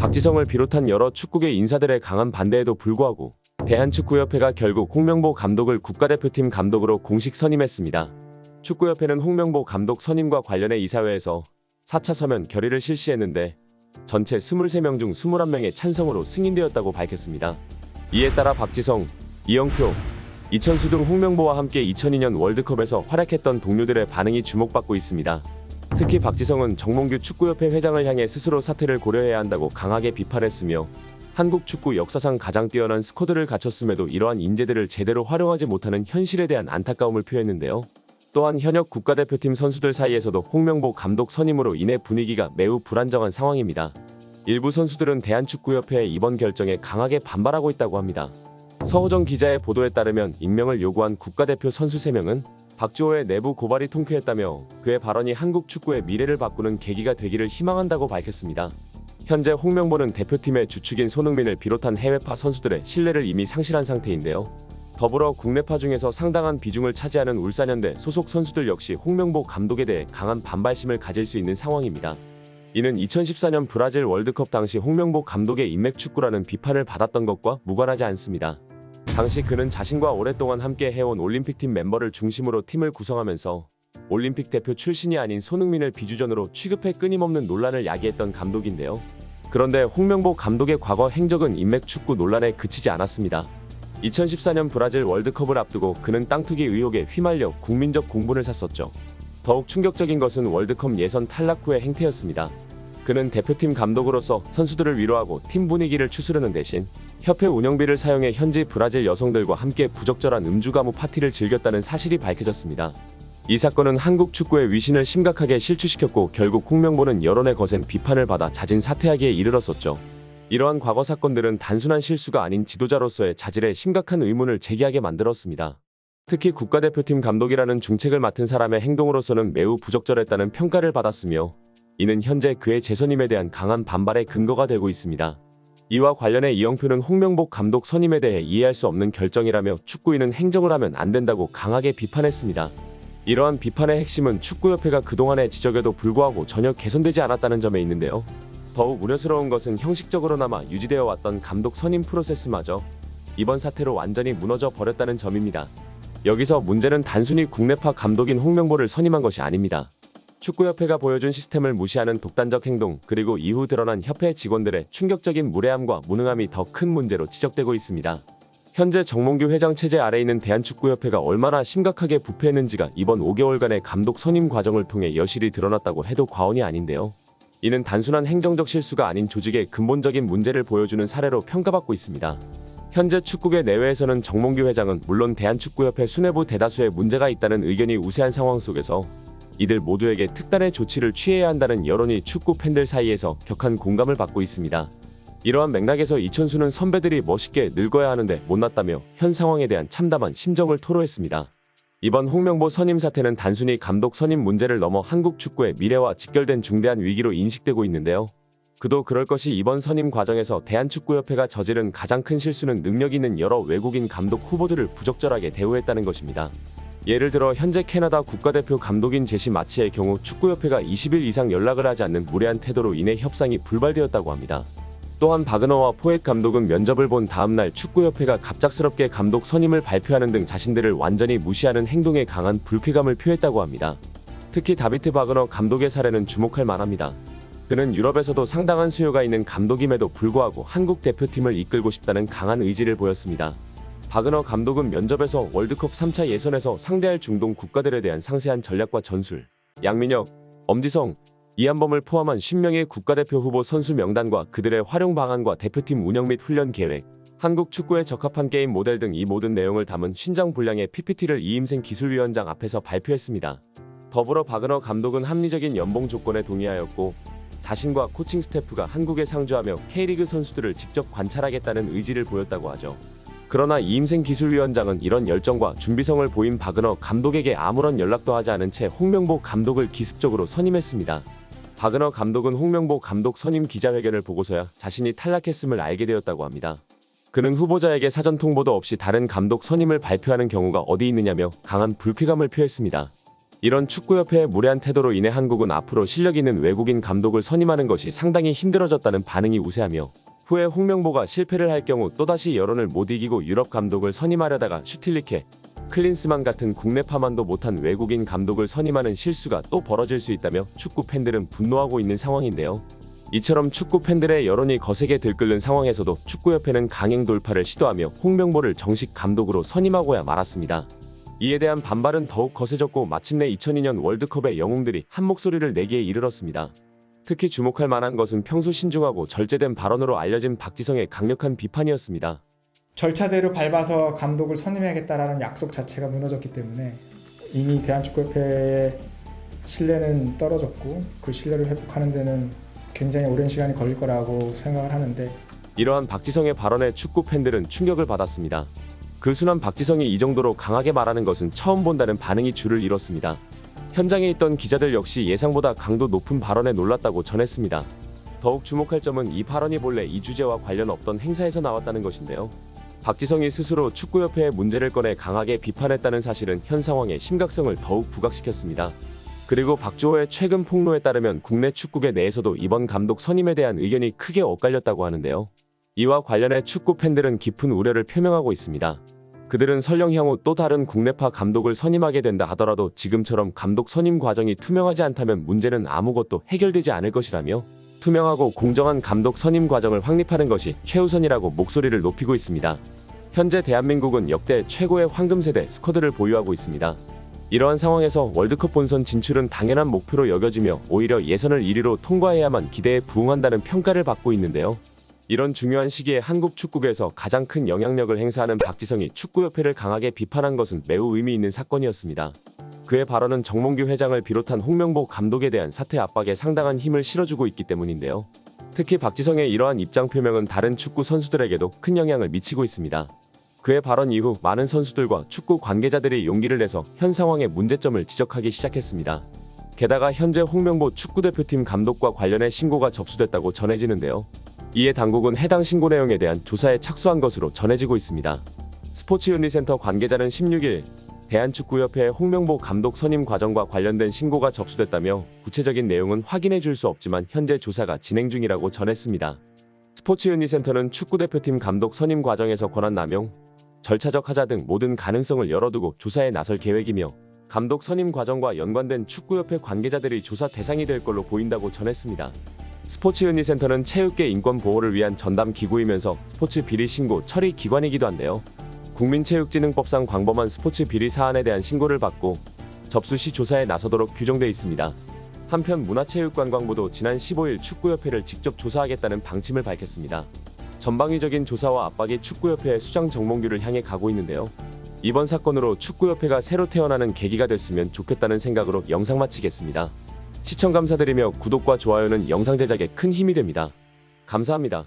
박지성을 비롯한 여러 축구계 인사들의 강한 반대에도 불구하고 대한축구협회가 결국 홍명보 감독을 국가대표팀 감독으로 공식 선임했습니다. 축구협회는 홍명보 감독 선임과 관련해 이사회에서 4차 서면 결의를 실시했는데 전체 23명 중 21명의 찬성으로 승인되었다고 밝혔습니다. 이에 따라 박지성, 이영표, 이천수 등 홍명보와 함께 2002년 월드컵에서 활약했던 동료들의 반응이 주목받고 있습니다. 특히 박지성은 정몽규 축구협회 회장을 향해 스스로 사퇴를 고려해야 한다고 강하게 비판했으며 한국 축구 역사상 가장 뛰어난 스쿼드를 갖췄음에도 이러한 인재들을 제대로 활용하지 못하는 현실에 대한 안타까움을 표했는데요. 또한 현역 국가대표팀 선수들 사이에서도 홍명보 감독 선임으로 인해 분위기가 매우 불안정한 상황입니다. 일부 선수들은 대한축구협회의 이번 결정에 강하게 반발하고 있다고 합니다. 서호정 기자의 보도에 따르면 임명을 요구한 국가대표 선수 3명은 박주호의 내부 고발이 통쾌했다며 그의 발언이 한국 축구의 미래를 바꾸는 계기가 되기를 희망한다고 밝혔습니다. 현재 홍명보는 대표팀의 주축인 손흥민을 비롯한 해외파 선수들의 신뢰를 이미 상실한 상태인데요. 더불어 국내파 중에서 상당한 비중을 차지하는 울산현대 소속 선수들 역시 홍명보 감독에 대해 강한 반발심을 가질 수 있는 상황입니다. 이는 2014년 브라질 월드컵 당시 홍명보 감독의 인맥축구라는 비판을 받았던 것과 무관하지 않습니다. 당시 그는 자신과 오랫동안 함께 해온 올림픽팀 멤버를 중심으로 팀을 구성하면서 올림픽 대표 출신이 아닌 손흥민을 비주전으로 취급해 끊임없는 논란을 야기했던 감독인데요. 그런데 홍명보 감독의 과거 행적은 인맥축구 논란에 그치지 않았습니다. 2014년 브라질 월드컵을 앞두고 그는 땅투기 의혹에 휘말려 국민적 공분을 샀었죠. 더욱 충격적인 것은 월드컵 예선 탈락 후의 행태였습니다. 그는 대표팀 감독으로서 선수들을 위로하고 팀 분위기를 추스르는 대신 협회 운영비를 사용해 현지 브라질 여성들과 함께 부적절한 음주가무 파티를 즐겼다는 사실이 밝혀졌습니다. 이 사건은 한국 축구의 위신을 심각하게 실추시켰고 결국 홍명보는 여론의 거센 비판을 받아 자진 사퇴하기에 이르렀었죠. 이러한 과거 사건들은 단순한 실수가 아닌 지도자로서의 자질에 심각한 의문을 제기하게 만들었습니다. 특히 국가대표팀 감독이라는 중책을 맡은 사람의 행동으로서는 매우 부적절했다는 평가를 받았으며 이는 현재 그의 재선임에 대한 강한 반발의 근거가 되고 있습니다. 이와 관련해 이영표는 홍명보 감독 선임에 대해 이해할 수 없는 결정이라며 축구인은 행정을 하면 안 된다고 강하게 비판했습니다. 이러한 비판의 핵심은 축구협회가 그동안의 지적에도 불구하고 전혀 개선되지 않았다는 점에 있는데요. 더욱 우려스러운 것은 형식적으로나마 유지되어 왔던 감독 선임 프로세스마저 이번 사태로 완전히 무너져 버렸다는 점입니다. 여기서 문제는 단순히 국내파 감독인 홍명보를 선임한 것이 아닙니다. 축구협회가 보여준 시스템을 무시하는 독단적 행동 그리고 이후 드러난 협회 직원들의 충격적인 무례함과 무능함이 더 큰 문제로 지적되고 있습니다. 현재 정몽규 회장 체제 아래 있는 대한축구협회가 얼마나 심각하게 부패했는지가 이번 5개월간의 감독 선임 과정을 통해 여실히 드러났다고 해도 과언이 아닌데요. 이는 단순한 행정적 실수가 아닌 조직의 근본적인 문제를 보여주는 사례로 평가받고 있습니다. 현재 축구계 내외에서는 정몽규 회장은 물론 대한축구협회 수뇌부 대다수에 문제가 있다는 의견이 우세한 상황 속에서 이들 모두에게 특단의 조치를 취해야 한다는 여론이 축구 팬들 사이에서 격한 공감을 받고 있습니다. 이러한 맥락에서 이천수는 선배들이 멋있게 늙어야 하는데 못났다며 현 상황에 대한 참담한 심정을 토로했습니다. 이번 홍명보 선임 사태는 단순히 감독 선임 문제를 넘어 한국 축구의 미래와 직결된 중대한 위기로 인식되고 있는데요. 그도 그럴 것이 이번 선임 과정에서 대한축구협회가 저지른 가장 큰 실수는 능력 있는 여러 외국인 감독 후보들을 부적절하게 대우했다는 것입니다. 예를 들어 현재 캐나다 국가대표 감독인 제시 마치의 경우 축구협회가 20일 이상 연락을 하지 않는 무례한 태도로 인해 협상이 불발되었다고 합니다. 또한 바그너와 포획 감독은 면접을 본 다음날 축구협회가 갑작스럽게 감독 선임을 발표하는 등 자신들을 완전히 무시하는 행동에 강한 불쾌감을 표했다고 합니다. 특히 다비트 바그너 감독의 사례는 주목할 만합니다. 그는 유럽에서도 상당한 수요가 있는 감독임에도 불구하고 한국 대표팀을 이끌고 싶다는 강한 의지를 보였습니다. 바그너 감독은 면접에서 월드컵 3차 예선에서 상대할 중동 국가들에 대한 상세한 전략과 전술, 양민혁, 엄지성, 이한범을 포함한 10명의 국가대표 후보 선수 명단과 그들의 활용 방안과 대표팀 운영 및 훈련 계획, 한국 축구에 적합한 게임 모델 등 이 모든 내용을 담은 50장 분량의 PPT를 이임생 기술위원장 앞에서 발표했습니다. 더불어 바그너 감독은 합리적인 연봉 조건에 동의하였고 자신과 코칭 스태프가 한국에 상주하며 K리그 선수들을 직접 관찰하겠다는 의지를 보였다고 하죠. 그러나 이임생 기술위원장은 이런 열정과 준비성을 보인 바그너 감독에게 아무런 연락도 하지 않은 채 홍명보 감독을 기습적으로 선임했습니다. 바그너 감독은 홍명보 감독 선임 기자회견을 보고서야 자신이 탈락했음을 알게 되었다고 합니다. 그는 후보자에게 사전 통보도 없이 다른 감독 선임을 발표하는 경우가 어디 있느냐며 강한 불쾌감을 표했습니다. 이런 축구협회의 무례한 태도로 인해 한국은 앞으로 실력 있는 외국인 감독을 선임하는 것이 상당히 힘들어졌다는 반응이 우세하며, 후에 홍명보가 실패를 할 경우 또다시 여론을 못 이기고 유럽 감독을 선임하려다가 슈틸리케, 클린스만 같은 국내파만도 못한 외국인 감독을 선임하는 실수가 또 벌어질 수 있다며 축구 팬들은 분노하고 있는 상황인데요. 이처럼 축구 팬들의 여론이 거세게 들끓는 상황에서도 축구협회는 강행 돌파를 시도하며 홍명보를 정식 감독으로 선임하고야 말았습니다. 이에 대한 반발은 더욱 거세졌고 마침내 2002년 월드컵의 영웅들이 한 목소리를 내기에 이르렀습니다. 특히 주목할 만한 것은 평소 신중하고 절제된 발언으로 알려진 박지성의 강력한 비판이었습니다. 절차대로 밟아서 감독을 선임해야겠다라는 약속 자체가 무너졌기 때문에 이미 대한축구협회의 신뢰는 떨어졌고 그 신뢰를 회복하는 데는 굉장히 오랜 시간이 걸릴 거라고 생각을 하는데, 이러한 박지성의 발언에 축구 팬들은 충격을 받았습니다. 그 순간 박지성이 이 정도로 강하게 말하는 것은 처음 본다는 반응이 줄을 이뤘습니다. 현장에 있던 기자들 역시 예상보다 강도 높은 발언에 놀랐다고 전했습니다. 더욱 주목할 점은 이 발언이 본래 이 주제와 관련 없던 행사에서 나왔다는 것인데요. 박지성이 스스로 축구협회의 문제를 꺼내 강하게 비판했다는 사실은 현 상황의 심각성을 더욱 부각시켰습니다. 그리고 박주호의 최근 폭로에 따르면 국내 축구계 내에서도 이번 감독 선임에 대한 의견이 크게 엇갈렸다고 하는데요. 이와 관련해 축구 팬들은 깊은 우려를 표명하고 있습니다. 그들은 설령 향후 또 다른 국내파 감독을 선임하게 된다 하더라도 지금처럼 감독 선임 과정이 투명하지 않다면 문제는 아무것도 해결되지 않을 것이라며, 투명하고 공정한 감독 선임 과정을 확립하는 것이 최우선이라고 목소리를 높이고 있습니다. 현재 대한민국은 역대 최고의 황금세대 스쿼드를 보유하고 있습니다. 이러한 상황에서 월드컵 본선 진출은 당연한 목표로 여겨지며 오히려 예선을 1위로 통과해야만 기대에 부응한다는 평가를 받고 있는데요. 이런 중요한 시기에 한국 축구계에서 가장 큰 영향력을 행사하는 박지성이 축구협회를 강하게 비판한 것은 매우 의미 있는 사건이었습니다. 그의 발언은 정몽규 회장을 비롯한 홍명보 감독에 대한 사퇴 압박에 상당한 힘을 실어주고 있기 때문인데요. 특히 박지성의 이러한 입장 표명은 다른 축구 선수들에게도 큰 영향을 미치고 있습니다. 그의 발언 이후 많은 선수들과 축구 관계자들이 용기를 내서 현 상황의 문제점을 지적하기 시작했습니다. 게다가 현재 홍명보 축구대표팀 감독과 관련해 신고가 접수됐다고 전해지는데요. 이에 당국은 해당 신고 내용에 대한 조사에 착수한 것으로 전해지고 있습니다. 스포츠윤리센터 관계자는 16일 대한축구협회의 홍명보 감독 선임 과정과 관련된 신고가 접수됐다며 구체적인 내용은 확인해 줄 수 없지만 현재 조사가 진행 중이라고 전했습니다. 스포츠윤리센터는 축구대표팀 감독 선임 과정에서 권한 남용, 절차적 하자 등 모든 가능성을 열어두고 조사에 나설 계획이며, 감독 선임 과정과 연관된 축구협회 관계자들이 조사 대상이 될 걸로 보인다고 전했습니다. 스포츠윤리센터는 체육계 인권 보호를 위한 전담 기구이면서 스포츠 비리 신고 처리 기관이기도 한데요. 국민체육진흥법상 광범한 스포츠 비리 사안에 대한 신고를 받고 접수 시 조사에 나서도록 규정돼 있습니다. 한편 문화체육관광부도 지난 15일 축구협회를 직접 조사하겠다는 방침을 밝혔습니다. 전방위적인 조사와 압박이 축구협회의 수장 정몽규를 향해 가고 있는데요. 이번 사건으로 축구협회가 새로 태어나는 계기가 됐으면 좋겠다는 생각으로 영상 마치겠습니다. 시청 감사드리며 구독과 좋아요는 영상 제작에 큰 힘이 됩니다. 감사합니다.